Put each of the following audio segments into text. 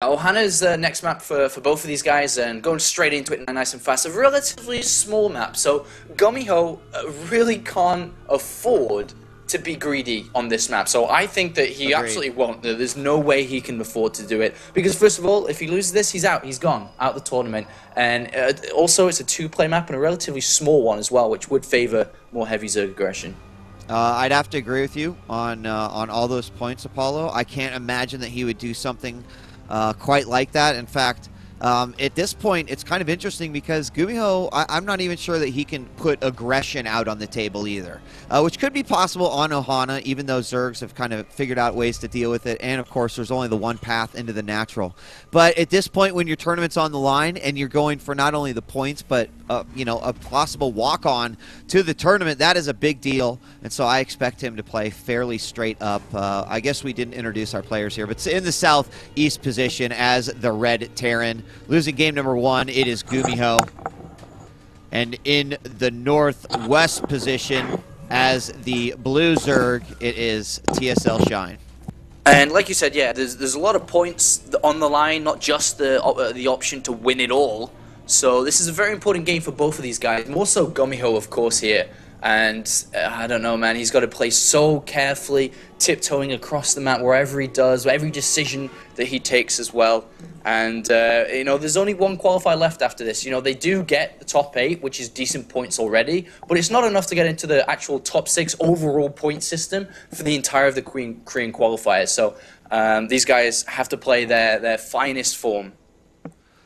Ohana's next map for both of these guys, and going straight into it nice and fast, a relatively small map, so Gumiho really can't afford to be greedy on this map, so I think that he absolutely won't. There's no way he can afford to do it, because first of all, if he loses this, he's out, he's gone, out of the tournament, and also it's a two-play map and a relatively small one as well, which would favor more heavy Zerg aggression. I'd have to agree with you on all those points, Apollo. I can't imagine that he would do something quite like that. In fact, at this point, it's kind of interesting because Gumiho, I'm not even sure that he can put aggression out on the table either, which could be possible on Ohana, even though Zergs have kind of figured out ways to deal with it. And, of course, there's only the one path into the natural. But at this point, when your tournament's on the line and you're going for not only the points but, you know, a possible walk-on to the tournament, that is a big deal. And so I expect him to play fairly straight up. I guess we didn't introduce our players here, but in the southeast position as the Red Terran. Losing game number 1, it is Gumiho. And in the northwest position as the Blue Zerg, it is TSL.Shine. And like you said, yeah, there's a lot of points on the line, not just the option to win it all. So this is a very important game for both of these guys. More so Gumiho, of course, here. And I don't know, man, he's got to play so carefully, tiptoeing across the map wherever he does, every decision that he takes as well. And, you know, there's only one qualifier left after this. You know, they do get the top 8, which is decent points already, but it's not enough to get into the actual top 6 overall point system for the entire of the Korean qualifiers. So these guys have to play their finest form.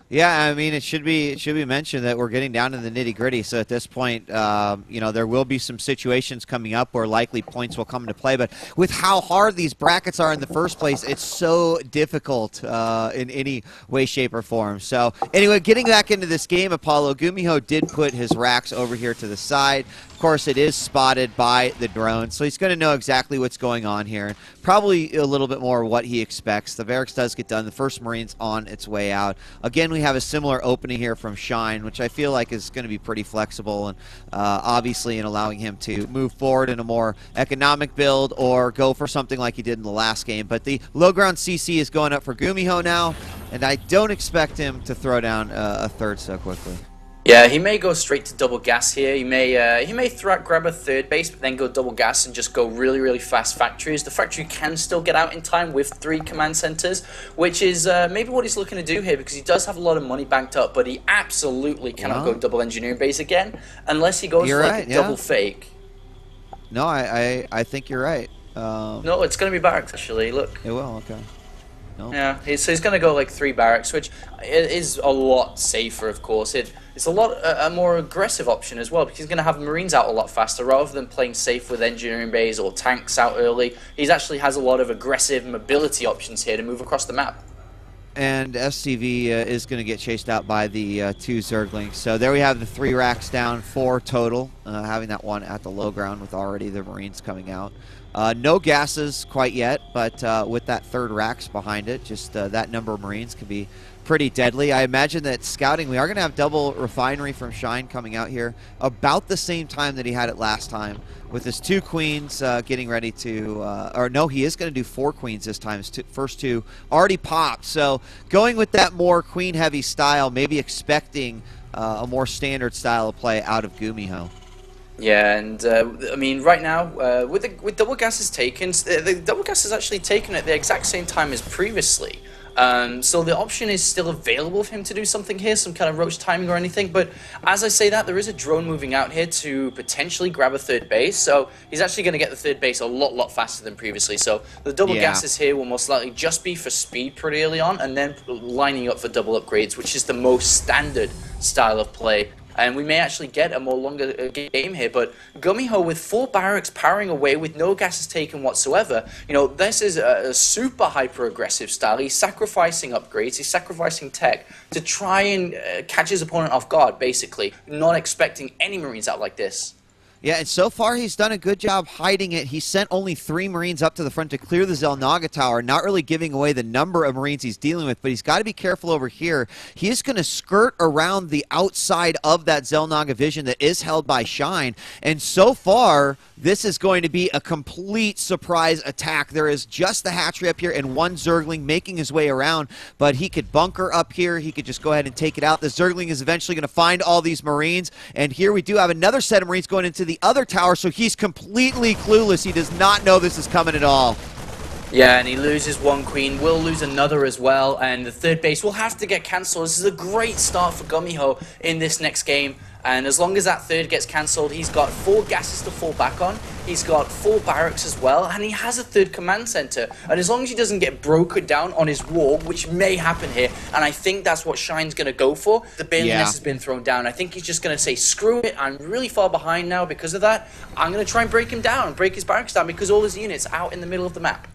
Yeah, I mean, it should be mentioned that we're getting down to the nitty-gritty. So at this point, you know, there will be some situations coming up where likely points will come into play. But with how hard these brackets are in the first place, it's so difficult in any way, shape, or form. So anyway, getting back into this game, Apollo, Gumiho did put his racks over here to the side. Of course, it is spotted by the drone, so he's going to know exactly what's going on here, and probably a little bit more what he expects. The Varix does get done. The first Marine's on its way out. Again, we have a similar opening here from Shine, which I feel like is going to be pretty flexible, and obviously in allowing him to move forward in a more economic build or go for something like he did in the last game. But the low ground CC is going up for Gumiho now, and I don't expect him to throw down a third so quickly. Yeah, he may go straight to double gas here. He may grab a third base, but then go double gas and just go really, really fast factories. The factory can still get out in time with 3 command centers, which is maybe what he's looking to do here, because he does have a lot of money banked up, but he absolutely cannot go double engineering base again unless he goes for like a double fake. No, I think you're right. No, it's going to be barracks, actually. Look. It will, okay. No. Yeah, so he's going to go like 3 barracks, which is a lot safer, of course. It's a more aggressive option as well, because he's going to have Marines out a lot faster rather than playing safe with engineering bays or tanks out early. He actually has a lot of aggressive mobility options here to move across the map. And SCV is going to get chased out by the 2 Zerglings. So there we have the 3 racks down, 4 total, having that one at the low ground with already the Marines coming out. No gases quite yet, but with that 3rd racks behind it, just that number of Marines can be pretty deadly. I imagine that scouting, we are going to have double refinery from Shine coming out here about the same time that he had it last time, with his 2 queens getting ready to, or no, he is going to do 4 queens this time. His first 2 already popped. So going with that more queen-heavy style, maybe expecting a more standard style of play out of Gumiho. Yeah, and I mean, right now, with double gases taken, the double gas is actually taken at the exact same time as previously. So the option is still available for him to do something here, some kind of roach timing or anything. But as I say that, there is a drone moving out here to potentially grab a 3rd base. So he's actually going to get the 3rd base a lot faster than previously. So the double gases here will most likely just be for speed pretty early on, and then lining up for double upgrades, which is the most standard style of play. And we may actually get a more longer game here, but Gumiho with 4 barracks powering away with no gases taken whatsoever, you know, this is a super hyper-aggressive style. He's sacrificing upgrades, he's sacrificing tech to try and catch his opponent off guard, basically, not expecting any Marines out like this. Yeah, and so far he's done a good job hiding it. He sent only 3 Marines up to the front to clear the Xel'Naga Tower, not really giving away the number of Marines he's dealing with, but he's got to be careful over here. He is going to skirt around the outside of that Xel'Naga vision that is held by Shine, and so far this is going to be a complete surprise attack. There is just the hatchery up here and one Zergling making his way around, but he could bunker up here. He could just go ahead and take it out. The Zergling is eventually going to find all these Marines, and here we do have another set of Marines going into the other tower, so he's completely clueless. He does not know this is coming at all. Yeah, and he loses one queen, will lose another as well, and the third base will have to get cancelled. This is a great start for Gumiho in this next game, and as long as that third gets cancelled, he's got 4 gases to fall back on, he's got 4 barracks as well, and he has a third command center. And as long as he doesn't get broken down on his wall, which may happen here, and I think that's what Shine's going to go for, the Baneliness has been thrown down. I think he's just going to say, screw it, I'm really far behind now because of that. I'm going to try and break him down, break his barracks down, because all his units are out in the middle of the map.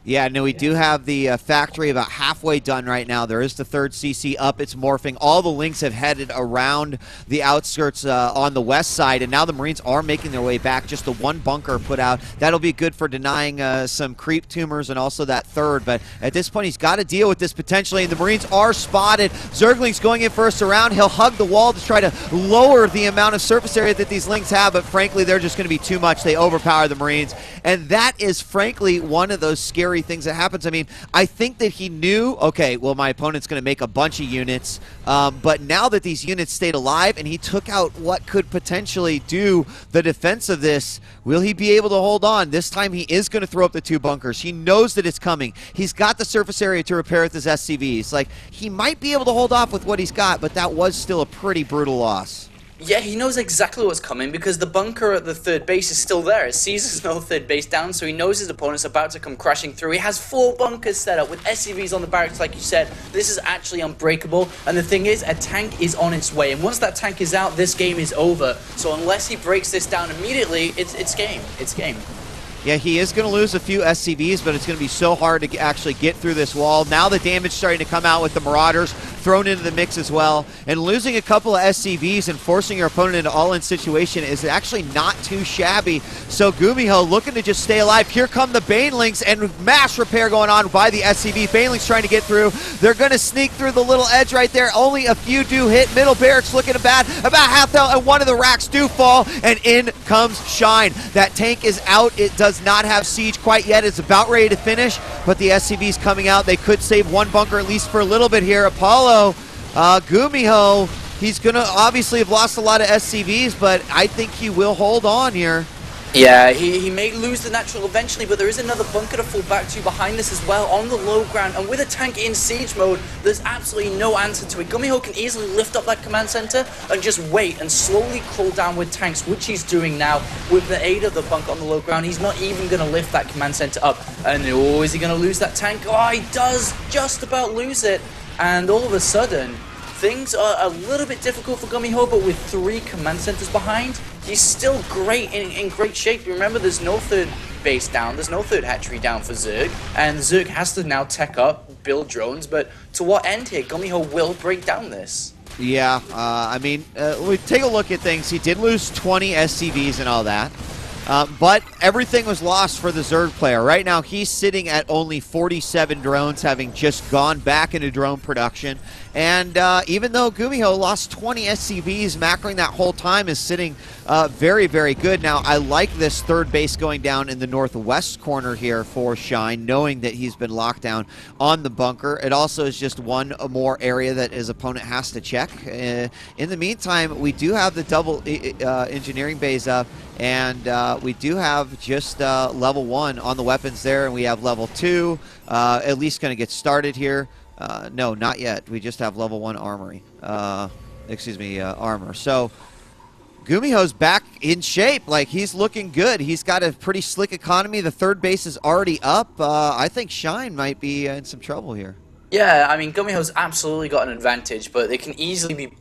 Yeah, no, we do have the factory about halfway done right now. There is the third CC up. It's morphing. All the links have headed around the outskirts on the west side, and now the Marines are making their way back. Just the one bunker put out. That'll be good for denying some creep tumors and also that third, but at this point, he's got to deal with this potentially, and the Marines are spotted. Zergling's going in first around. He'll hug the wall to try to lower the amount of surface area that these links have, but frankly, they're just going to be too much. They overpower the Marines, and that is frankly one of those scary things that happens. I mean, I think that he knew, okay, well, my opponent's going to make a bunch of units, but now that these units stayed alive and he took out what could potentially do the defense of this, will he be able to hold on? This time he is going to throw up the 2 bunkers. He knows that it's coming. He's got the surface area to repair with his SCVs. Like, he might be able to hold off with what he's got, but that was still a pretty brutal loss. Yeah, he knows exactly what's coming because the bunker at the third base is still there. It sees there's no third base down, so he knows his opponent's about to come crashing through. He has 4 bunkers set up with SCVs on the barracks, like you said. This is actually unbreakable, and the thing is, a tank is on its way, and once that tank is out, this game is over. So unless he breaks this down immediately, it's game. It's game. Yeah, he is going to lose a few SCVs, but it's going to be so hard to actually get through this wall. Now the damage starting to come out with the Marauders thrown into the mix as well. And losing a couple of SCVs and forcing your opponent into all-in situation is actually not too shabby. So Gumiho looking to just stay alive. Here come the Banelings, and mass repair going on by the SCV. Banelings trying to get through. They're going to sneak through the little edge right there. Only a few do hit. Middle barracks looking bad. About half health, and one of the racks do fall, and in comes Shine. That tank is out. It does not have siege quite yet. It's about ready to finish, but the SCV's coming out. They could save one bunker at least for a little bit here. Apollo, Gumiho, he's going to obviously have lost a lot of SCVs, but I think he will hold on here. Yeah, he may lose the natural eventually, but there is another bunker to fall back to behind this as well on the low ground, and with a tank in siege mode, there's absolutely no answer to it. Gumiho can easily lift up that command center and just wait and slowly crawl down with tanks, which he's doing now with the aid of the bunker on the low ground. He's not even going to lift that command center up, and oh, is he going to lose that tank? Oh, he does just about lose it, and all of a sudden, things are a little bit difficult for Gumiho, but with 3 command centers behind, he's still great, in great shape. Remember, there's no third base down, there's no third hatchery down for Zerg, and Zerg has to now tech up, build drones, but to what end here? Gumiho will break down this. Yeah, I mean, we take a look at things. He did lose 20 SCVs and all that. But everything was lost for the Zerg player. Right now, he's sitting at only 47 drones, having just gone back into drone production. And even though Gumiho lost 20 SCVs, macroing that whole time is sitting very, very good. Now, I like this third base going down in the northwest corner here for Shine, knowing that he's been locked down on the bunker. It also is just one more area that his opponent has to check. In the meantime, we do have the double engineering bays up, and we do have just level 1 on the weapons there, and we have level 2 at least going to get started here. No, not yet. We just have level 1 armory. Armor. So Gumiho's back in shape. Like, he's looking good. He's got a pretty slick economy. The third base is already up. I think Shine might be in some trouble here. Yeah, I mean, Gumiho's absolutely got an advantage, but they can easily be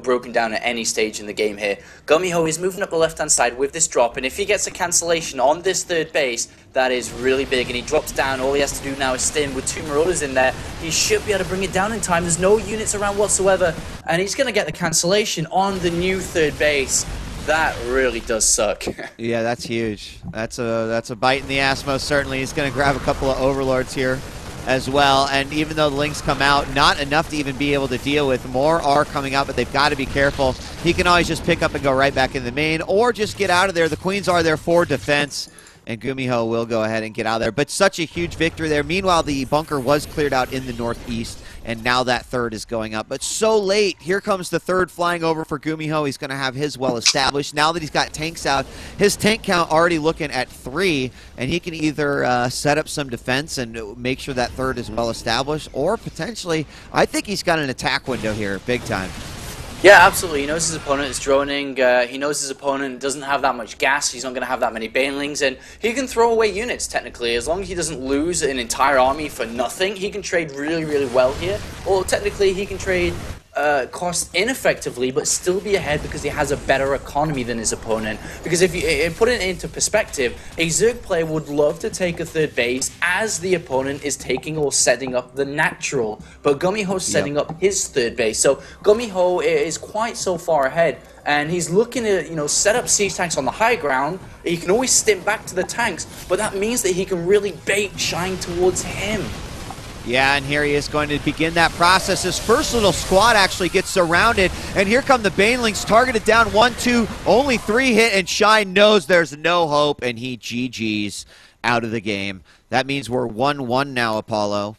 broken down at any stage in the game here. Gumiho is moving up the left-hand side with this drop, and if he gets a cancellation on this third base, that is really big, and he drops down. All he has to do now is stay in with 2 Marauders in there. He should be able to bring it down in time. There's no units around whatsoever, and he's going to get the cancellation on the new third base. That really does suck. Yeah, that's huge. That's a bite in the ass, most certainly. He's going to grab a couple of overlords here as well, and even though the links come out, not enough to even be able to deal with. More are coming out, but they've got to be careful. He can always just pick up and go right back in the main, or just get out of there. The queens are there for defense, and Gumiho will go ahead and get out of there. But such a huge victory there. Meanwhile, the bunker was cleared out in the northeast, and now that third is going up. But so late, here comes the third flying over for Gumiho. He's going to have his well established. Now that he's got tanks out, his tank count already looking at 3, and he can either set up some defense and make sure that third is well established, or potentially, I think he's got an attack window here, big time. Yeah, absolutely. He knows his opponent is droning. He knows his opponent doesn't have that much gas. He's not going to have that many banelings, and he can throw away units, technically. As long as he doesn't lose an entire army for nothing, he can trade really, really well here. Or technically, he can trade cost ineffectively, but still be ahead because he has a better economy than his opponent. Because if you put it into perspective, a Zerg player would love to take a third base as the opponent is taking or setting up the natural, but Gumiho's setting up his third base. So Gumiho is quite so far ahead, and he's looking to, you know, set up siege tanks on the high ground. He can always step back to the tanks, but that means that he can really bait Shine towards him. Yeah, and here he is going to begin that process. His first little squad actually gets surrounded, and here come the Banelings, targeted down 1, 2, only 3 hit, and Shine knows there's no hope, and he GG's out of the game. That means we're 1-1 now, Apollo.